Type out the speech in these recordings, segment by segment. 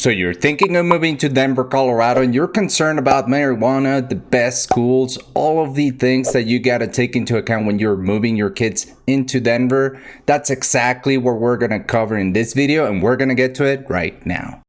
So you're thinking of moving to Denver, Colorado, and you're concerned about marijuana, the best schools, all of the things that you got to take into account when you're moving your kids into Denver. That's exactly what we're going to cover in this video, and we're going to get to it right now.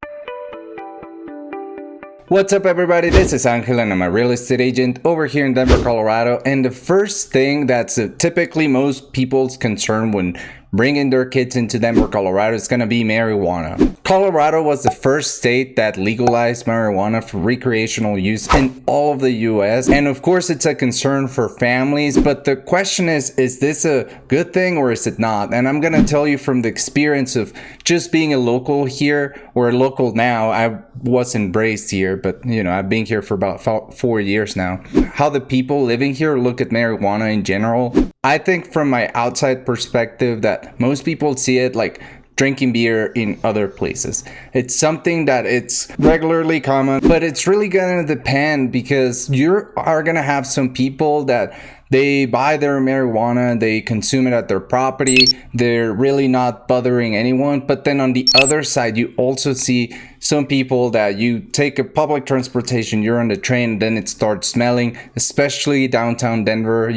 What's up, everybody? This is Angel and I'm a real estate agent over here in Denver, Colorado. And the first thing that's typically most people's concern when bringing their kids into Denver, Colorado is going to be marijuana. Colorado was the first state that legalized marijuana for recreational use in all of the US. And of course, it's a concern for families. But the question is this a good thing or is it not? And I'm going to tell you from the experience of just being a local here, or a local now. I wasn't raised here, but you know, I've been here for about 4 years now. How the people living here look at marijuana in general. I think from my outside perspective that most people see it like drinking beer in other places. It's something that it's regularly common, but it's really gonna depend because you are gonna have some people that they buy their marijuana, they consume it at their property, they're really not bothering anyone. But then on the other side, you also see some people that you take a public transportation, you're on the train, and then it starts smelling, especially downtown Denver.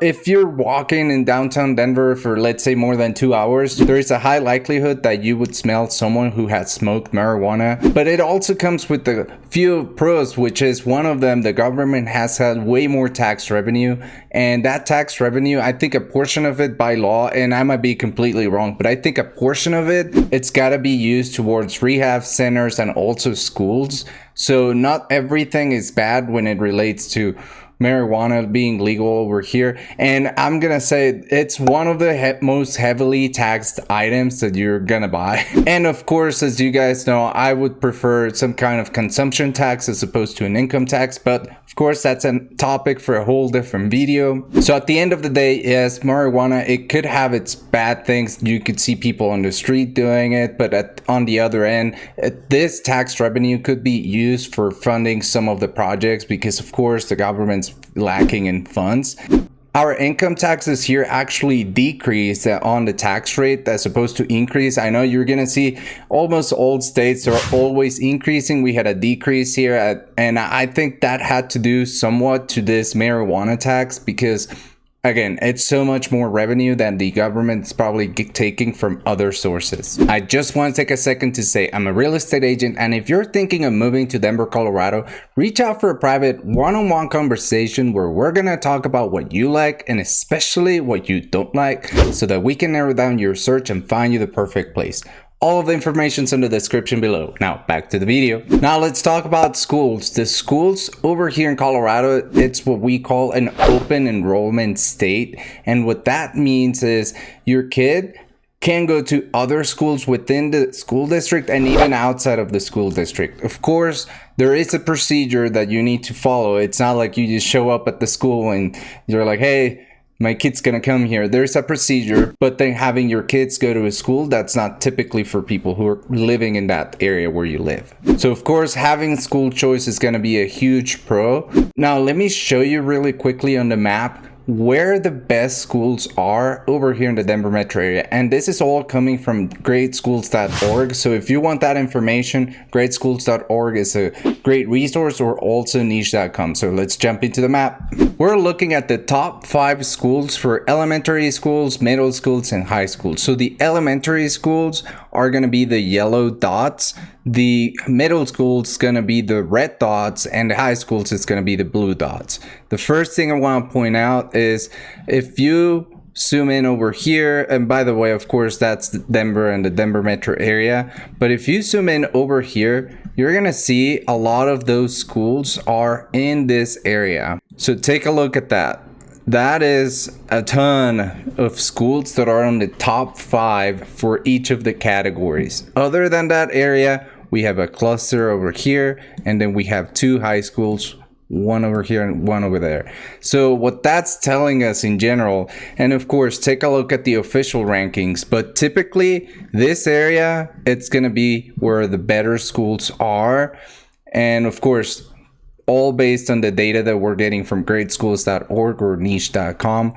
If you're walking in downtown Denver for, let's say, more than 2 hours, there is a high likelihood that you would smell someone who has smoked marijuana. But it also comes with a few pros, which is one of them, the government has had way more tax revenue. And that tax revenue, I think a portion of it by law, and I might be completely wrong, but I think a portion of it's got to be used towards rehab centers and also schools. So not everything is bad when it relates to marijuana being legal over here. And I'm gonna say it's one of the most heavily taxed items that you're gonna buy. And of course, as you guys know, I would prefer some kind of consumption tax as opposed to an income tax, but of course that's a topic for a whole different video. So at the end of the day, yes, marijuana, it could have its bad things. You could see people on the street doing it, but on the other end, this tax revenue could be used for funding some of the projects because of course the government's lacking in funds. Our income taxes here actually decrease on the tax rate as opposed to increase. I know you're gonna see almost all states are always increasing. We had a decrease here and I think that had to do somewhat to this marijuana tax because again, it's so much more revenue than the government's probably taking from other sources. I just want to take a second to say I'm a real estate agent, and if you're thinking of moving to Denver, Colorado, reach out for a private one-on-one conversation where we're gonna talk about what you like and especially what you don't like so that we can narrow down your search and find you the perfect place. All of the information's in the description below. Now back to the video. Now let's talk about schools. The schools over here in Colorado, it's what we call an open enrollment state. And what that means is your kid can go to other schools within the school district and even outside of the school district. Of course, there is a procedure that you need to follow. It's not like you just show up at the school and you're like, hey, my kid's gonna come here. There's a procedure, but then having your kids go to a school, that's not typically for people who are living in that area where you live. So of course, having school choice is gonna be a huge pro. Now, let me show you really quickly on the map where the best schools are over here in the Denver metro area. And this is all coming from greatschools.org. So if you want that information, greatschools.org is a great resource, or also niche.com. So let's jump into the map. We're looking at the top 5 schools for elementary schools, middle schools, and high schools. So the elementary schools are going to be the yellow dots. The middle schools is going to be the red dots, and the high schools is going to be the blue dots. The first thing I want to point out is if you zoom in over here, and by the way, of course, that's Denver and the Denver metro area. But if you zoom in over here, you're going to see a lot of those schools are in this area. So take a look at that. That is a ton of schools that are on the top 5 for each of the categories. Other than that area, we have a cluster over here, and then we have 2 high schools, one over here and one over there. So what that's telling us in general, and of course, take a look at the official rankings, but typically this area, it's going to be where the better schools are. And of course, all based on the data that we're getting from greatschools.org or niche.com.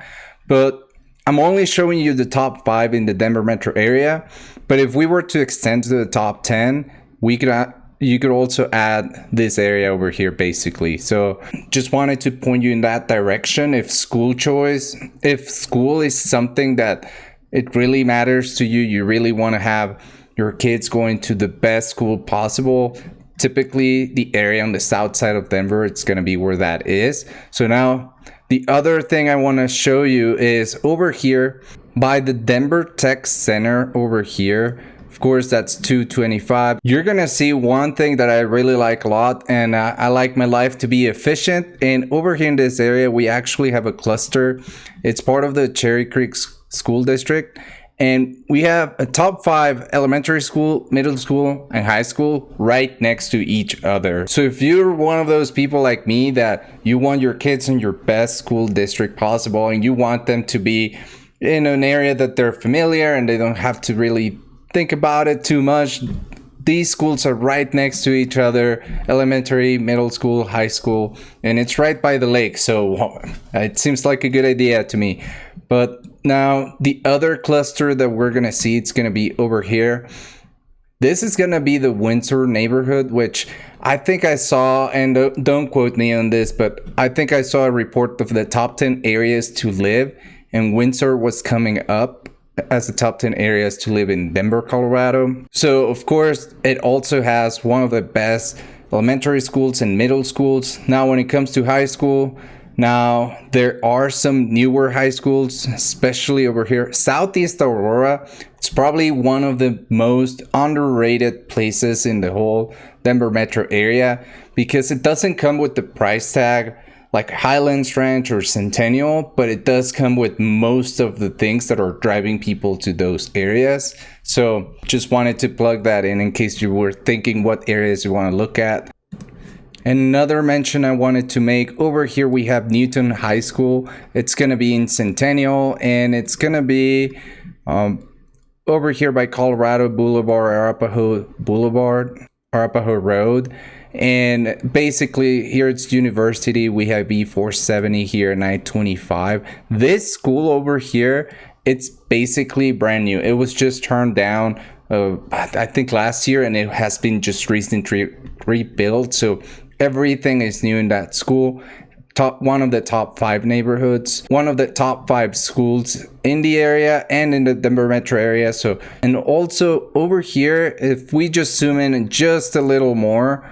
But I'm only showing you the top 5 in the Denver metro area. But if we were to extend to the top 10, you could also add this area over here basically. So just wanted to point you in that direction. If school is something that it really matters to you, you really want to have your kids going to the best school possible, typically the area on the south side of Denver, it's going to be where that is. So now the other thing I want to show you is over here by the Denver Tech Center over here. Of course, that's 225. You're gonna see one thing that I really like a lot, and I like my life to be efficient. And over here in this area, we actually have a cluster. It's part of the Cherry Creek School District. And we have a top 5 elementary school, middle school, and high school right next to each other. So if you're one of those people like me that you want your kids in your best school district possible, and you want them to be in an area that they're familiar and they don't have to really think about it too much, these schools are right next to each other, elementary, middle school, high school, and it's right by the lake. So it seems like a good idea to me. But now the other cluster that we're gonna see, it's gonna be over here. This is gonna be the Windsor neighborhood, which I think I saw, and don't quote me on this, but I think I saw a report of the top 10 areas to live, and Windsor was coming up as the top 10 areas to live in Denver, Colorado. So of course, it also has one of the best elementary schools and middle schools. Now when it comes to high school, now there are some newer high schools, especially over here. Southeast Aurora, it's probably one of the most underrated places in the whole Denver metro area because it doesn't come with the price tag like Highlands Ranch or Centennial, but it does come with most of the things that are driving people to those areas. So just wanted to plug that in case you were thinking what areas you want to look at. Another mention I wanted to make, over here we have Newton High School. It's going to be in Centennial, and it's going to be over here by Colorado Boulevard, Arapahoe Road. And basically here it's University. We have E470 here, 925. This school over here, it's basically brand new. It was just turned down I think last year, and it has been just recently rebuilt. So everything is new in that school. One of the top 5 neighborhoods, one of the top 5 schools in the area and in the Denver metro area. So, and also over here, if we just zoom in just a little more,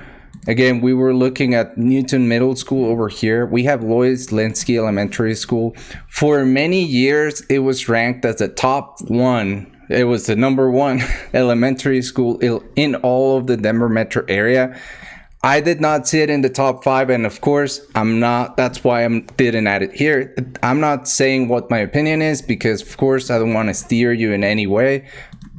again, we were looking at Newton Middle School over here. We have Lois Linsky Elementary School. For many years, it was ranked as the top 1. It was the number 1 elementary school in all of the Denver metro area. I did not see it in the top 5, and of course, that's why I didn't add it here. I'm not saying what my opinion is because, of course, I don't want to steer you in any way.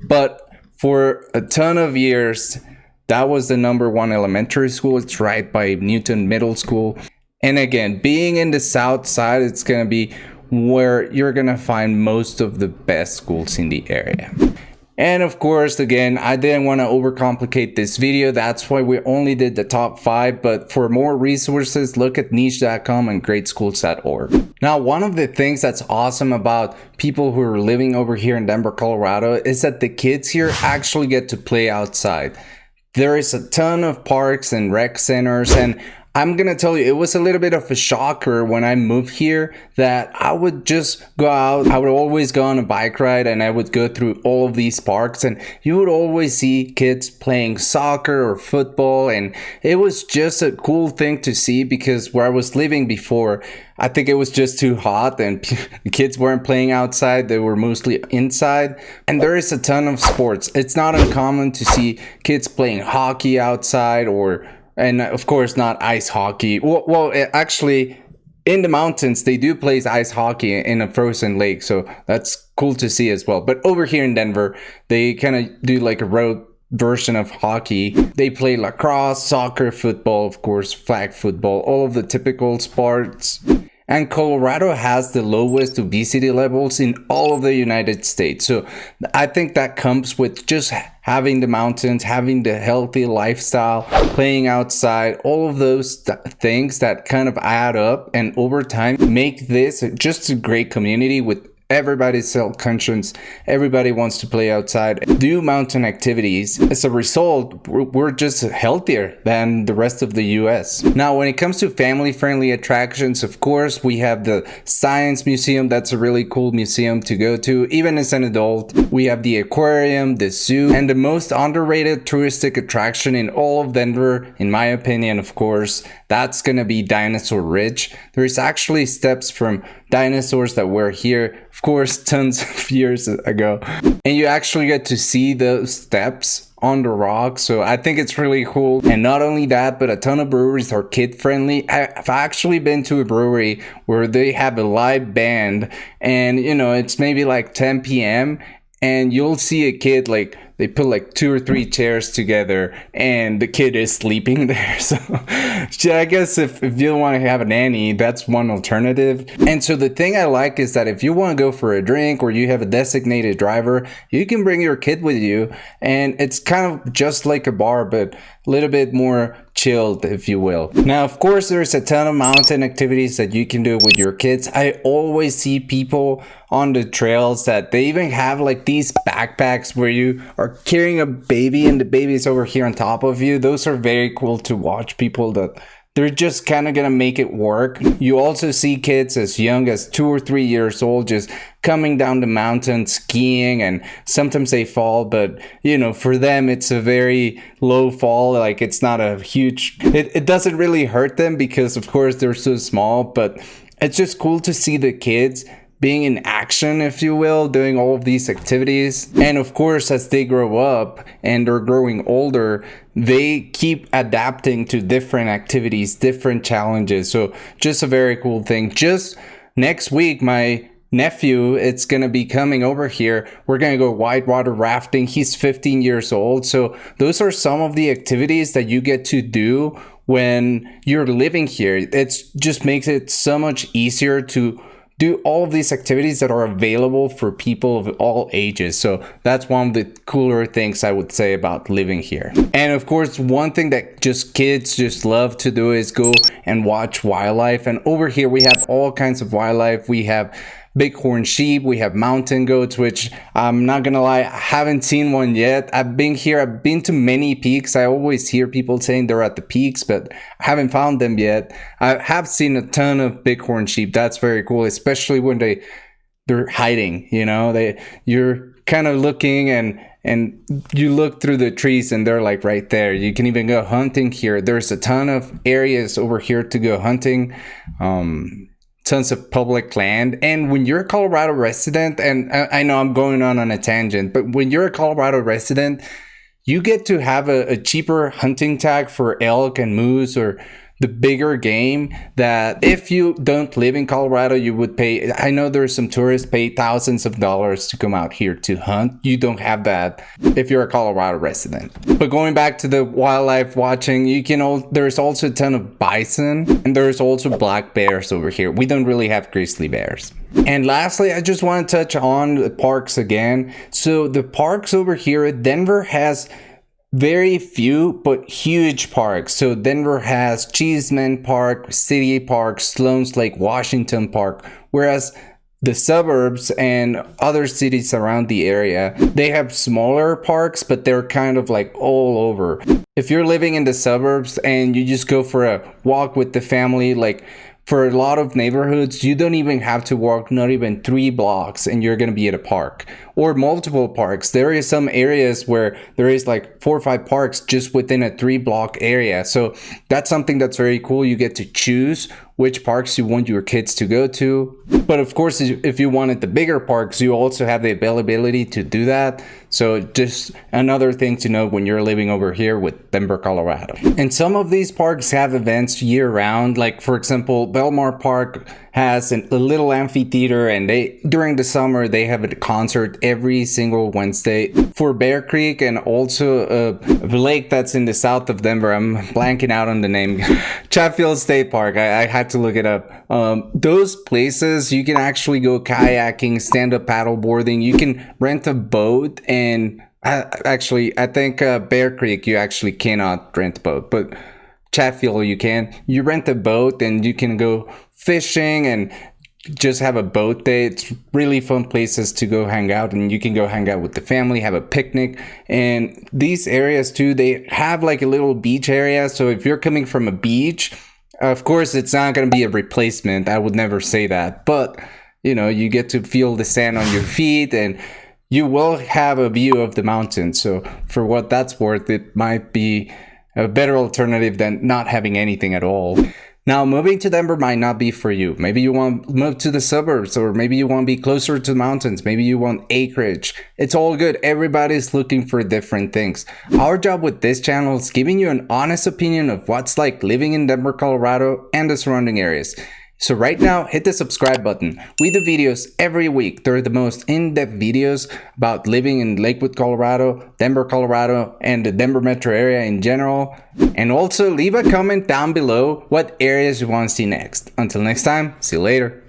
But for a ton of years, that was the number 1 elementary school. It's right by Newton Middle School. And again, being in the south side, it's going to be where you're going to find most of the best schools in the area. And of course, again, I didn't want to overcomplicate this video. That's why we only did the top 5. But for more resources, look at niche.com and greatschools.org. Now, one of the things that's awesome about people who are living over here in Denver, Colorado, is that the kids here actually get to play outside. There is a ton of parks and rec centers, and I'm gonna tell you, it was a little bit of a shocker when I moved here that I would just go out. I would always go on a bike ride and I would go through all of these parks, and you would always see kids playing soccer or football, and it was just a cool thing to see because where I was living before, I think it was just too hot and the kids weren't playing outside. They were mostly inside, and there is a ton of sports. It's not uncommon to see kids playing hockey outside, and of course not ice hockey. Well, actually, in the mountains, they do play ice hockey in a frozen lake. So that's cool to see as well. But over here in Denver, they kind of do like a road version of hockey. They play lacrosse, soccer, football, of course, flag football, all of the typical sports. And Colorado has the lowest obesity levels in all of the United States. So I think that comes with just having the mountains, having the healthy lifestyle, playing outside, all of those things that kind of add up and over time make this just a great community with Everybody's self-conscious. Everybody wants to play outside, do mountain activities. As a result, we're just healthier than the rest of the US. Now, when it comes to family-friendly attractions, of course, we have the Science Museum. That's a really cool museum to go to. Even as an adult, we have the aquarium, the zoo, and the most underrated touristic attraction in all of Denver, in my opinion, of course, that's gonna be Dinosaur Ridge. There's actually steps from dinosaurs that were here, of course, tons of years ago, and you actually get to see those steps on the rock. So I think it's really cool. And not only that, but a ton of breweries are kid friendly. I've actually been to a brewery where they have a live band, and you know, it's maybe like 10 p.m. and you'll see a kid, like they put like 2 or 3 chairs together and the kid is sleeping there. So I guess if you don't want to have a nanny, that's one alternative. And so the thing I like is that if you want to go for a drink or you have a designated driver, you can bring your kid with you, and it's kind of just like a bar, but a little bit more chilled, if you will. Now, of course, there's a ton of mountain activities that you can do with your kids. I always see people on the trails that they even have like these backpacks where you are carrying a baby and the baby's over here on top of you. Those are very cool to watch. People that they're just kind of gonna make it work. You also see kids as young as 2 or 3 years old just coming down the mountain skiing, and sometimes they fall, but you know, for them it's a very low fall. Like it's not a huge, it doesn't really hurt them because of course they're so small, but it's just cool to see the kids being in action, if you will, doing all of these activities. And of course, as they grow up and they're growing older, they keep adapting to different activities, different challenges. So just a very cool thing. Just next week, my nephew, it's gonna be coming over here. We're gonna go whitewater rafting. He's 15 years old. So those are some of the activities that you get to do when you're living here. It just makes it so much easier to do all of these activities that are available for people of all ages. So that's one of the cooler things I would say about living here. And of course, one thing that just kids just love to do is go and watch wildlife. And over here we have all kinds of wildlife. We have bighorn sheep, we have mountain goats, which I'm not gonna lie, I haven't seen one yet. I've been here, I've been to many peaks. I always hear people saying they're at the peaks, but I haven't found them yet. I have seen a ton of bighorn sheep. That's very cool, especially when they're hiding, you know, you're kind of looking and you look through the trees and they're like right there. You can even go hunting here. There's a ton of areas over here to go hunting. Tons of public land. And when you're a Colorado resident, and I know I'm going on a tangent, but when you're a Colorado resident, you get to have a cheaper hunting tag for elk and moose or the bigger game that if you don't live in Colorado, you would pay. I know there's some tourists pay thousands of dollars to come out here to hunt. You don't have that if you're a Colorado resident. But going back to the wildlife watching, there's also a ton of bison, and there's also black bears over here. We don't really have grizzly bears. And lastly, I just want to touch on the parks again. So the parks over here, Denver has very few but huge parks. So Denver has Cheeseman Park, City Park, Sloan's Lake, Washington Park, whereas the suburbs and other cities around the area, they have smaller parks, but they're kind of like all over. If you're living in the suburbs and you just go for a walk with the family, like for a lot of neighborhoods, you don't even have to walk not even 3 blocks and you're going to be at a park or multiple parks. There is some areas where there is like 4 or 5 parks just within a 3-block area. So that's something that's very cool. You get to choose which parks you want your kids to go to. But of course, if you wanted the bigger parks, you also have the availability to do that. So just another thing to know when you're living over here with Denver, Colorado. And some of these parks have events year round. Like for example, Belmar Park has a little amphitheater, and during the summer they have a concert every single Wednesday. For Bear Creek and also a lake that's in the south of Denver, I'm blanking out on the name, Chatfield State Park, I had to look it up. Those places you can actually go kayaking, stand-up paddle boarding, you can rent a boat, and actually I think Bear Creek you actually cannot rent a boat, but Chatfield you can. You rent a boat and you can go fishing and just have a boat day. It's really fun places to go hang out, and you can go hang out with the family, have a picnic. And these areas too, they have like a little beach area. So if you're coming from a beach, of course it's not going to be a replacement. I would never say that, but you know, you get to feel the sand on your feet, and you will have a view of the mountains. So for what that's worth, it might be a better alternative than not having anything at all. Now, moving to Denver might not be for you. Maybe you want to move to the suburbs, or maybe you want to be closer to the mountains. Maybe you want acreage. It's all good. Everybody's looking for different things. Our job with this channel is giving you an honest opinion of what's like living in Denver, Colorado, and the surrounding areas. So right now, hit the subscribe button. We do videos every week. They're the most in-depth videos about living in Lakewood, Colorado, Denver, Colorado, and the Denver metro area in general. And also leave a comment down below what areas you want to see next. Until next time, see you later.